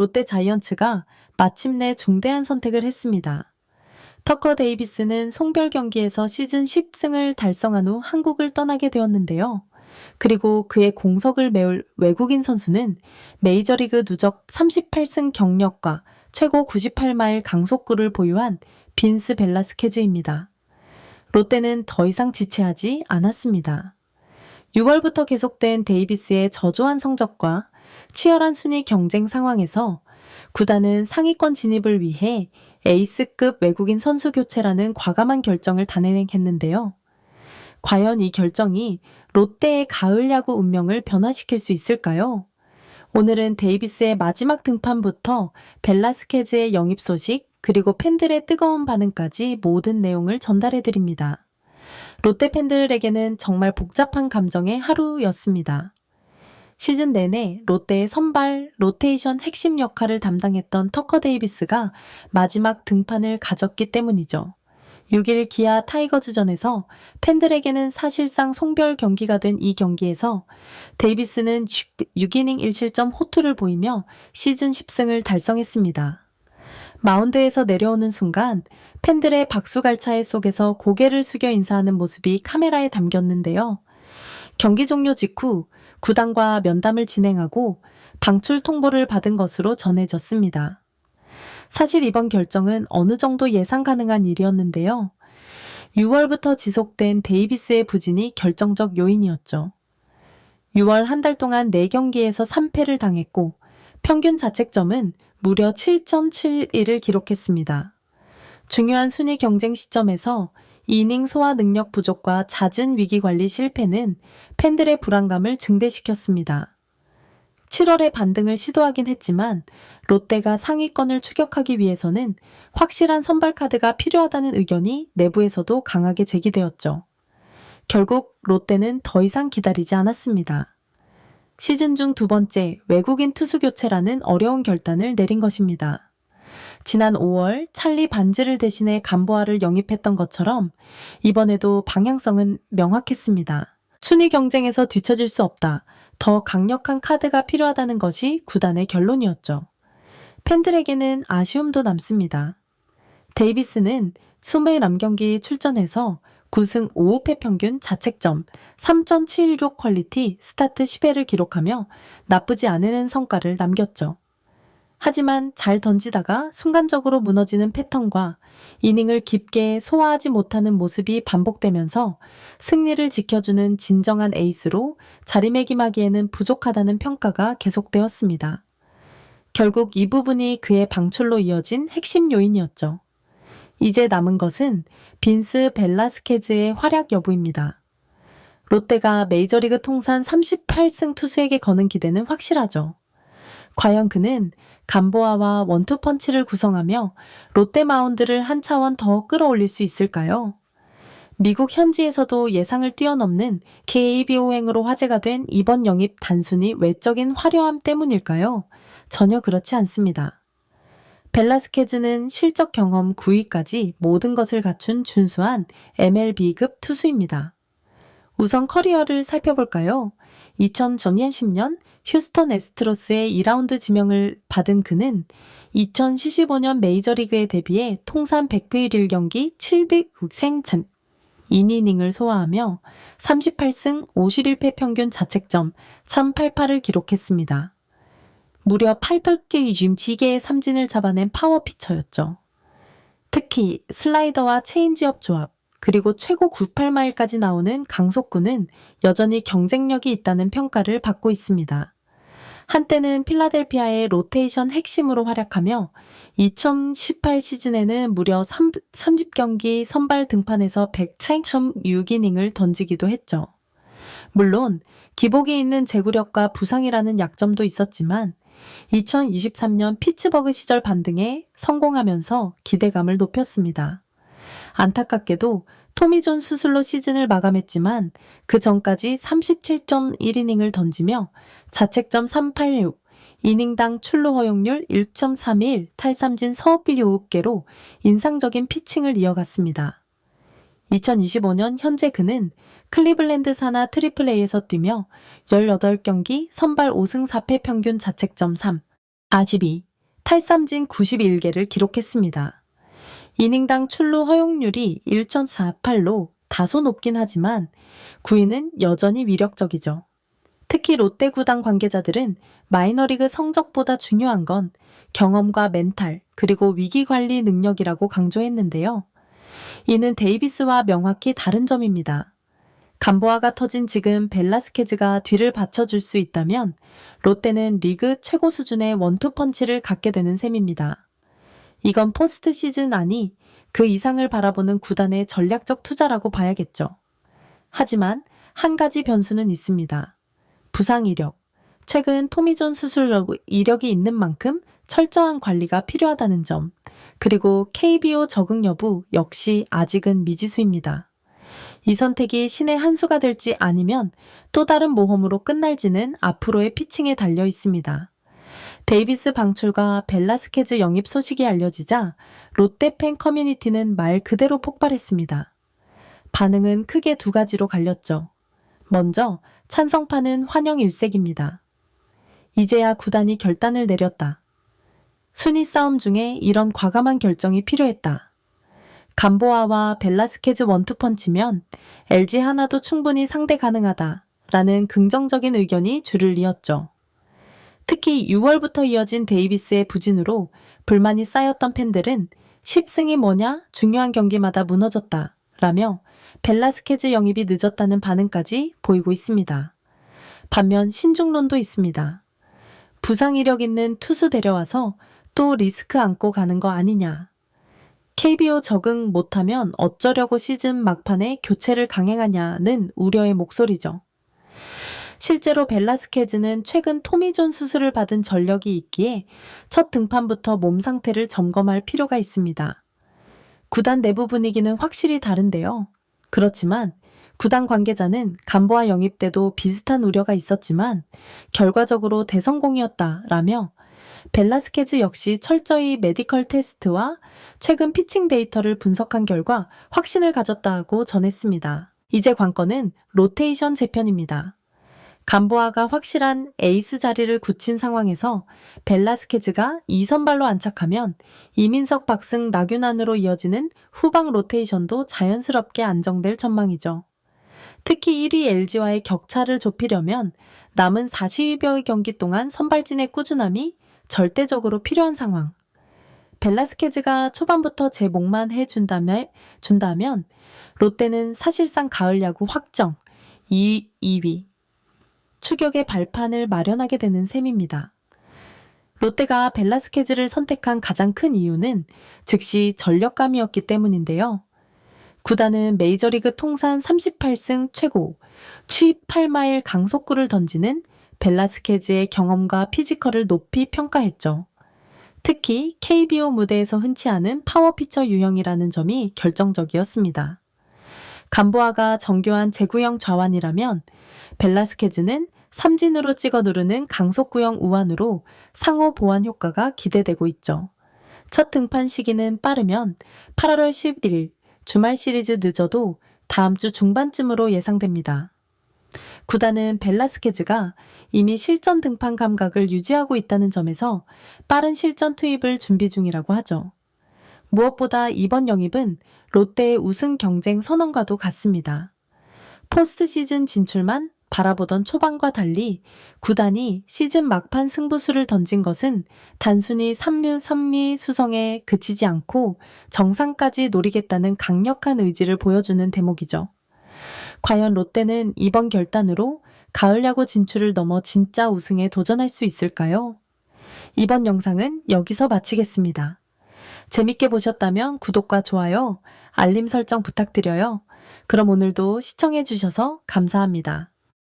롯데 자이언츠가 마침내 중대한 선택을 했습니다. 터커 데이비스는 송별 경기에서 시즌 10승을 달성한 후 한국을 떠나게 되었는데요. 그리고 그의 공석을 메울 외국인 선수는 메이저리그 누적 38승 경력과 최고 98마일 강속구를 보유한 빈스 벨라스케즈입니다. 롯데는 더 이상 지체하지 않았습니다. 6월부터 계속된 데이비스의 저조한 성적과 치열한 순위 경쟁 상황에서 구단은 상위권 진입을 위해 에이스급 외국인 선수 교체라는 과감한 결정을 단행했는데요. 과연 이 결정이 롯데의 가을 야구 운명을 변화시킬 수 있을까요? 오늘은 데이비스의 마지막 등판부터 벨라스케즈의 영입 소식, 그리고 팬들의 뜨거운 반응까지 모든 내용을 전달해 드립니다. 롯데 팬들에게는 정말 복잡한 감정의 하루였습니다. 시즌 내내 롯데의 선발, 로테이션 핵심 역할을 담당했던 터커 데이비스가 마지막 등판을 가졌기 때문이죠. 6일 기아 타이거즈전에서 팬들에게는 사실상 송별 경기가 된 이 경기에서 데이비스는 6이닝 1실점 호투를 보이며 시즌 10승을 달성했습니다. 마운드에서 내려오는 순간 팬들의 박수갈차에 속에서 고개를 숙여 인사하는 모습이 카메라에 담겼는데요. 경기 종료 직후 구단과 면담을 진행하고 방출 통보를 받은 것으로 전해졌습니다. 사실 이번 결정은 어느 정도 예상 가능한 일이었는데요. 6월부터 지속된 데이비스의 부진이 결정적 요인이었죠. 6월 한 달 동안 4경기에서 3패를 당했고 평균 자책점은 무려 7.71을 기록했습니다. 중요한 순위 경쟁 시점에서 이닝 소화 능력 부족과 잦은 위기관리 실패는 팬들의 불안감을 증대시켰습니다. 7월에 반등을 시도하긴 했지만 롯데가 상위권을 추격하기 위해서는 확실한 선발 카드가 필요하다는 의견이 내부에서도 강하게 제기되었죠. 결국 롯데는 더 이상 기다리지 않았습니다. 시즌 중 두 번째 외국인 투수 교체라는 어려운 결단을 내린 것입니다. 지난 5월 찰리 반즈를 대신해 감보아를 영입했던 것처럼 이번에도 방향성은 명확했습니다. 순위 경쟁에서 뒤처질 수 없다. 더 강력한 카드가 필요하다는 것이 구단의 결론이었죠. 팬들에게는 아쉬움도 남습니다. 데이비스는 20남경기 출전해서 9승 5흡의 평균 자책점 3.76 퀄리티 스타트 10회를 기록하며 나쁘지 않은 성과를 남겼죠. 하지만 잘 던지다가 순간적으로 무너지는 패턴과 이닝을 깊게 소화하지 못하는 모습이 반복되면서 승리를 지켜주는 진정한 에이스로 자리매김하기에는 부족하다는 평가가 계속되었습니다. 결국 이 부분이 그의 방출로 이어진 핵심 요인이었죠. 이제 남은 것은 빈스 벨라스케즈의 활약 여부입니다. 롯데가 메이저리그 통산 38승 투수에게 거는 기대는 확실하죠. 과연 그는 감보아와 원투펀치를 구성하며 롯데 마운드를 한 차원 더 끌어올릴 수 있을까요? 미국 현지에서도 예상을 뛰어넘는 KBO행으로 화제가 된 이번 영입 단순히 외적인 화려함 때문일까요? 전혀 그렇지 않습니다. 벨라스케즈는 실적 경험 9위까지 모든 것을 갖춘 준수한 MLB급 투수입니다. 우선 커리어를 살펴볼까요? 2010년 휴스턴 애스트로스의 2라운드 지명을 받은 그는 2015년 메이저리그에 데뷔해 통산 100일 1경기 700승 2이닝을 소화하며 38승 51패 평균 자책점 388을 기록했습니다. 무려 800개 지게의 삼진을 잡아낸 파워 피처였죠. 특히 슬라이더와 체인지업 조합, 그리고 최고 98마일까지 나오는 강속구는 여전히 경쟁력이 있다는 평가를 받고 있습니다. 한때는 필라델피아의 로테이션 핵심으로 활약하며 2018 시즌에는 무려 30경기 선발 등판에서 100.6이닝을 던지기도 했죠. 물론 기복이 있는 제구력과 부상이라는 약점도 있었지만 2023년 피츠버그 시절 반등에 성공하면서 기대감을 높였습니다. 안타깝게도 토미존 수술로 시즌을 마감했지만 그 전까지 37.1이닝을 던지며 자책점 386, 이닝당 출루 허용률 1.31, 탈삼진 서흡비 7개로 인상적인 피칭을 이어갔습니다. 2025년 현재 그는 클리블랜드 산하 트리플A에서 뛰며 18경기 선발 5승 4패 평균 자책점 3, 42, 탈삼진 91개를 기록했습니다. 이닝당 출루 허용률이 1.48로 다소 높긴 하지만 9위는 여전히 위력적이죠. 특히 롯데 구단 관계자들은 마이너리그 성적보다 중요한 건 경험과 멘탈, 그리고 위기 관리 능력이라고 강조했는데요. 이는 데이비스와 명확히 다른 점입니다. 감보아가 터진 지금 벨라스케즈가 뒤를 받쳐줄 수 있다면 롯데는 리그 최고 수준의 원투펀치를 갖게 되는 셈입니다. 이건 포스트 시즌 아니 그 이상을 바라보는 구단의 전략적 투자라고 봐야겠죠. 하지만 한 가지 변수는 있습니다. 부상 이력. 최근 토미존 수술 이력이 있는 만큼 철저한 관리가 필요하다는 점. 그리고 KBO 적응 여부 역시 아직은 미지수입니다. 이 선택이 신의 한 수가 될지 아니면 또 다른 모험으로 끝날지는 앞으로의 피칭에 달려 있습니다. 데이비스 방출과 벨라스케즈 영입 소식이 알려지자 롯데 팬 커뮤니티는 말 그대로 폭발했습니다. 반응은 크게 두 가지로 갈렸죠. 먼저 찬성파는 환영 일색입니다. 이제야 구단이 결단을 내렸다. 순위 싸움 중에 이런 과감한 결정이 필요했다. 감보아와 벨라스케즈 원투펀치면 LG 하나도 충분히 상대 가능하다 라는 긍정적인 의견이 줄을 이었죠. 특히 6월부터 이어진 데이비스의 부진으로 불만이 쌓였던 팬들은 10승이 뭐냐? 중요한 경기마다 무너졌다 라며 벨라스케즈 영입이 늦었다는 반응까지 보이고 있습니다. 반면 신중론도 있습니다. 부상 이력 있는 투수 데려와서 또 리스크 안고 가는 거 아니냐. KBO 적응 못하면 어쩌려고 시즌 막판에 교체를 강행하냐는 우려의 목소리죠. 실제로 벨라스케즈는 최근 토미존 수술을 받은 전력이 있기에 첫 등판부터 몸 상태를 점검할 필요가 있습니다. 구단 내부 분위기는 확실히 다른데요. 그렇지만 구단 관계자는 감보아 영입 때도 비슷한 우려가 있었지만 결과적으로 대성공이었다라며 벨라스케즈 역시 철저히 메디컬 테스트와 최근 피칭 데이터를 분석한 결과 확신을 가졌다고 전했습니다. 이제 관건은 로테이션 재편입니다. 감보아가 확실한 에이스 자리를 굳힌 상황에서 벨라스케즈가 2선발로 안착하면 이민석, 박승, 나균안으로 이어지는 후방 로테이션도 자연스럽게 안정될 전망이죠. 특히 1위 LG와의 격차를 좁히려면 남은 40여 경기 동안 선발진의 꾸준함이 절대적으로 필요한 상황. 벨라스케즈가 초반부터 제목만 해준다면 롯데는 사실상 가을 야구 확정 2위. 추격의 발판을 마련하게 되는 셈입니다. 롯데가 벨라스케즈를 선택한 가장 큰 이유는 즉시 전력감이었기 때문인데요. 구단은 메이저리그 통산 38승 최고, 78마일 강속구를 던지는 벨라스케즈의 경험과 피지컬을 높이 평가했죠. 특히 KBO 무대에서 흔치 않은 파워피처 유형이라는 점이 결정적이었습니다. 감보아가 정교한 제구형 좌완이라면 벨라스케즈는 삼진으로 찍어 누르는 강속구형 우완으로 상호 보완 효과가 기대되고 있죠. 첫 등판 시기는 빠르면 8월 11일 주말 시리즈 늦어도 다음 주 중반쯤으로 예상됩니다. 구단은 벨라스케즈가 이미 실전 등판 감각을 유지하고 있다는 점에서 빠른 실전 투입을 준비 중이라고 하죠. 무엇보다 이번 영입은 롯데의 우승 경쟁 선언과도 같습니다. 포스트 시즌 진출만 바라보던 초반과 달리 구단이 시즌 막판 승부수를 던진 것은 단순히 선미 수성에 그치지 않고 정상까지 노리겠다는 강력한 의지를 보여주는 대목이죠. 과연 롯데는 이번 결단으로 가을 야구 진출을 넘어 진짜 우승에 도전할 수 있을까요? 이번 영상은 여기서 마치겠습니다. 재밌게 보셨다면 구독과 좋아요, 알림 설정 부탁드려요. 그럼 오늘도 시청해주셔서 감사합니다.